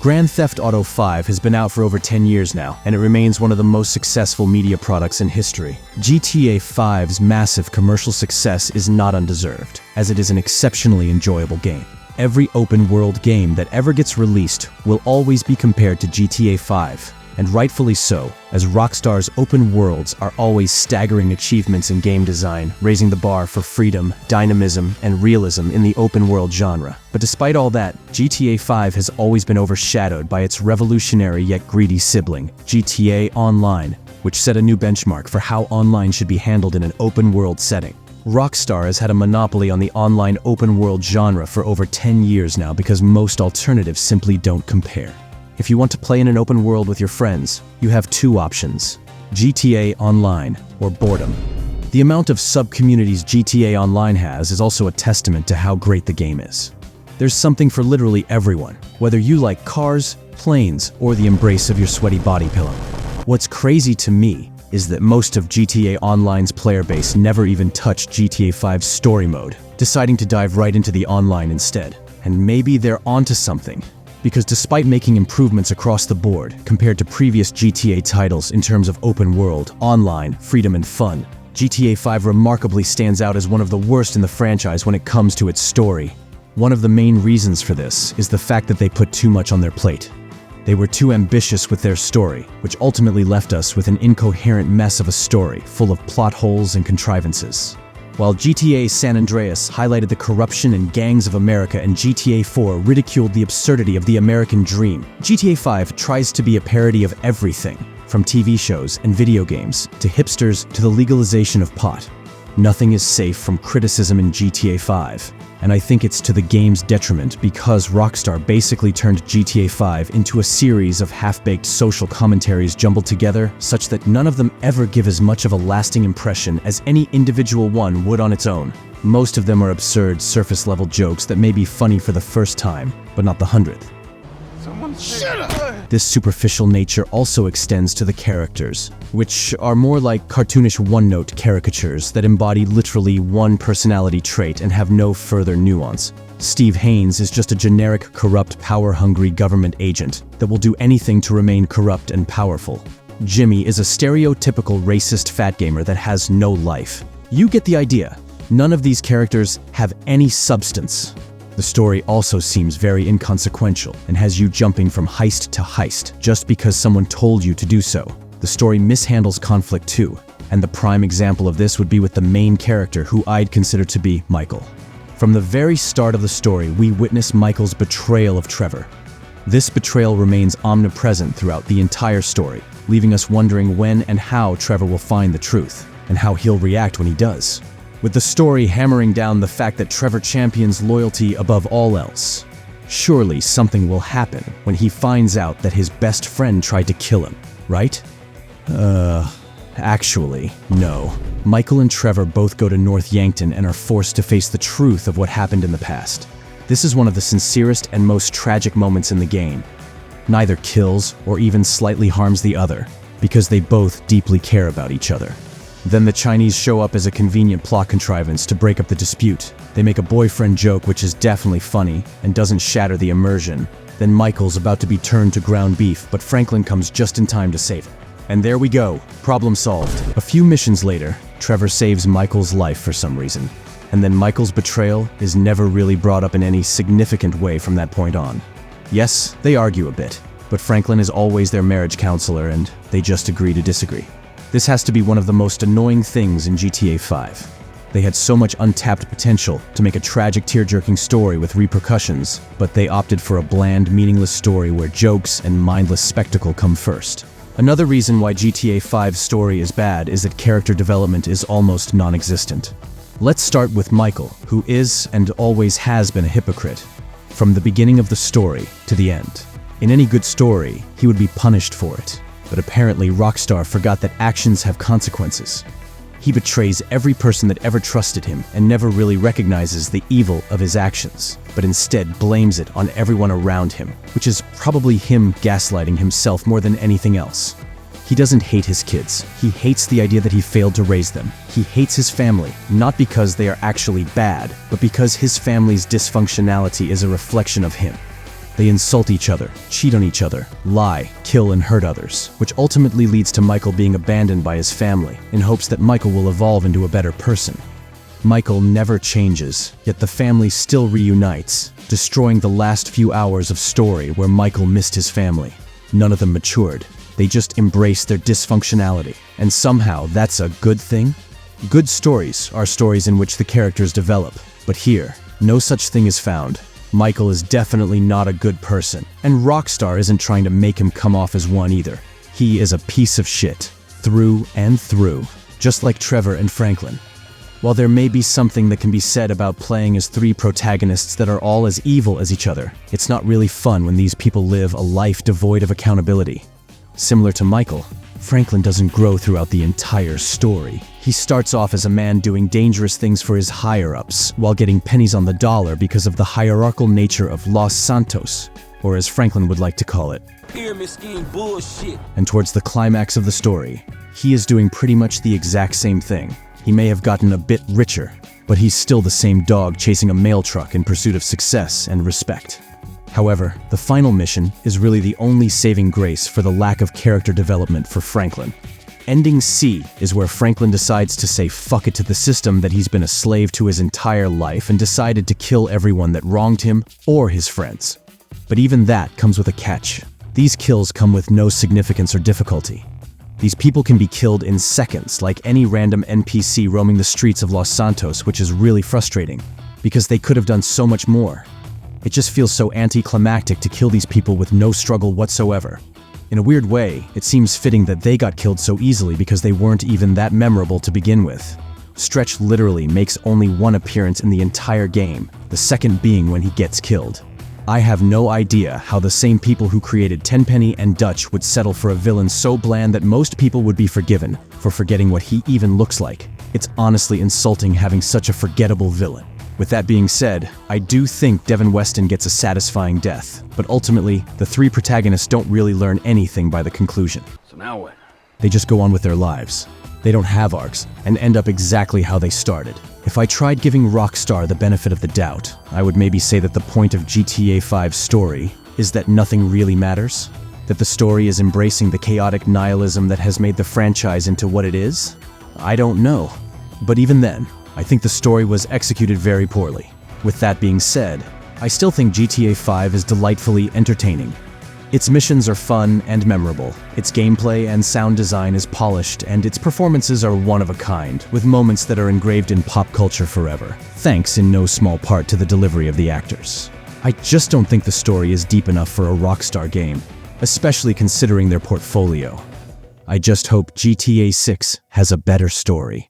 Grand Theft Auto 5 has been out for over 10 years now, and it remains one of the most successful media products in history. GTA 5's massive commercial success is not undeserved, as it is an exceptionally enjoyable game. Every open-world game that ever gets released will always be compared to GTA 5, and rightfully so, as Rockstar's open worlds are always staggering achievements in game design, raising the bar for freedom, dynamism, and realism in the open-world genre. But despite all that, GTA 5 has always been overshadowed by its revolutionary yet greedy sibling, GTA Online, which set a new benchmark for how online should be handled in an open-world setting. Rockstar has had a monopoly on the online open-world genre for over 10 years now because most alternatives simply don't compare. If you want to play in an open world with your friends, you have two options: GTA Online or boredom. The amount of sub-communities GTA Online has is also a testament to how great the game is. There's something for literally everyone, whether you like cars, planes, or the embrace of your sweaty body pillow. What's crazy to me is that most of GTA Online's player base never even touched GTA 5's story mode, deciding to dive right into the online instead. And maybe they're onto something. Because despite making improvements across the board compared to previous GTA titles in terms of open world, online, freedom and fun, GTA 5 remarkably stands out as one of the worst in the franchise when it comes to its story. One of the main reasons for this is the fact that they put too much on their plate. They were too ambitious with their story, which ultimately left us with an incoherent mess of a story full of plot holes and contrivances. While GTA San Andreas highlighted the corruption and gangs of America and GTA 4 ridiculed the absurdity of the American dream, GTA 5 tries to be a parody of everything, from TV shows and video games to hipsters to the legalization of pot. Nothing is safe from criticism in GTA 5, and I think it's to the game's detriment because Rockstar basically turned GTA 5 into a series of half-baked social commentaries jumbled together such that none of them ever give as much of a lasting impression as any individual one would on its own. Most of them are absurd, surface-level jokes that may be funny for the first time, but not the 100th. Shut up! This superficial nature also extends to the characters, which are more like cartoonish one-note caricatures that embody literally one personality trait and have no further nuance. Steve Haynes is just a generic, corrupt, power-hungry government agent that will do anything to remain corrupt and powerful. Jimmy is a stereotypical racist fat gamer that has no life. You get the idea. None of these characters have any substance. The story also seems very inconsequential and has you jumping from heist to heist just because someone told you to do so. The story mishandles conflict too, and the prime example of this would be with the main character who I'd consider to be Michael. From the very start of the story, we witness Michael's betrayal of Trevor. This betrayal remains omnipresent throughout the entire story, leaving us wondering when and how Trevor will find the truth, and how he'll react when he does. With the story hammering down the fact that Trevor champions loyalty above all else. Surely something will happen when he finds out that his best friend tried to kill him, right? Actually, no. Michael and Trevor both go to North Yankton and are forced to face the truth of what happened in the past. This is one of the sincerest and most tragic moments in the game. Neither kills or even slightly harms the other, because they both deeply care about each other. Then the Chinese show up as a convenient plot contrivance to break up the dispute. They make a boyfriend joke which is definitely funny and doesn't shatter the immersion. Then Michael's about to be turned to ground beef, but Franklin comes just in time to save him. And there we go, problem solved. A few missions later, Trevor saves Michael's life for some reason. And then Michael's betrayal is never really brought up in any significant way from that point on. Yes, they argue a bit, but Franklin is always their marriage counselor and they just agree to disagree. This has to be one of the most annoying things in GTA 5. They had so much untapped potential to make a tragic, tear-jerking story with repercussions, but they opted for a bland, meaningless story where jokes and mindless spectacle come first. Another reason why GTA 5's story is bad is that character development is almost non-existent. Let's start with Michael, who is and always has been a hypocrite, from the beginning of the story to the end. In any good story, he would be punished for it. But apparently Rockstar forgot that actions have consequences. He betrays every person that ever trusted him and never really recognizes the evil of his actions, but instead blames it on everyone around him, which is probably him gaslighting himself more than anything else. He doesn't hate his kids. He hates the idea that he failed to raise them. He hates his family, not because they are actually bad, but because his family's dysfunctionality is a reflection of him. They insult each other, cheat on each other, lie, kill and hurt others, which ultimately leads to Michael being abandoned by his family in hopes that Michael will evolve into a better person. Michael never changes, yet the family still reunites, destroying the last few hours of story where Michael missed his family. None of them matured. They just embraced their dysfunctionality. And somehow that's a good thing? Good stories are stories in which the characters develop. But here, no such thing is found. Michael is definitely not a good person, and Rockstar isn't trying to make him come off as one either. He is a piece of shit, through and through, just like Trevor and Franklin. While there may be something that can be said about playing as three protagonists that are all as evil as each other, it's not really fun when these people live a life devoid of accountability. Similar to Michael, Franklin doesn't grow throughout the entire story. He starts off as a man doing dangerous things for his higher-ups, while getting pennies on the dollar because of the hierarchical nature of Los Santos, or as Franklin would like to call it. Pyramid scheme bullshit. And towards the climax of the story, he is doing pretty much the exact same thing. He may have gotten a bit richer, but he's still the same dog chasing a mail truck in pursuit of success and respect. However, the final mission is really the only saving grace for the lack of character development for Franklin. Ending C is where Franklin decides to say fuck it to the system that he's been a slave to his entire life and decided to kill everyone that wronged him or his friends. But even that comes with a catch. These kills come with no significance or difficulty. These people can be killed in seconds, like any random NPC roaming the streets of Los Santos, which is really frustrating, because they could have done so much more. It just feels so anticlimactic to kill these people with no struggle whatsoever. In a weird way, it seems fitting that they got killed so easily because they weren't even that memorable to begin with. Stretch literally makes only one appearance in the entire game, the second being when he gets killed. I have no idea how the same people who created Tenpenny and Dutch would settle for a villain so bland that most people would be forgiven for forgetting what he even looks like. It's honestly insulting having such a forgettable villain. With that being said, I do think Devin Weston gets a satisfying death, but ultimately, the three protagonists don't really learn anything by the conclusion. So now what? They just go on with their lives. They don't have arcs, and end up exactly how they started. If I tried giving Rockstar the benefit of the doubt, I would maybe say that the point of GTA 5's story is that nothing really matters? That the story is embracing the chaotic nihilism that has made the franchise into what it is? I don't know. But even then, I think the story was executed very poorly. With that being said, I still think GTA 5 is delightfully entertaining. Its missions are fun and memorable, its gameplay and sound design is polished, and its performances are one of a kind, with moments that are engraved in pop culture forever, thanks in no small part to the delivery of the actors. I just don't think the story is deep enough for a Rockstar game, especially considering their portfolio. I just hope GTA 6 has a better story.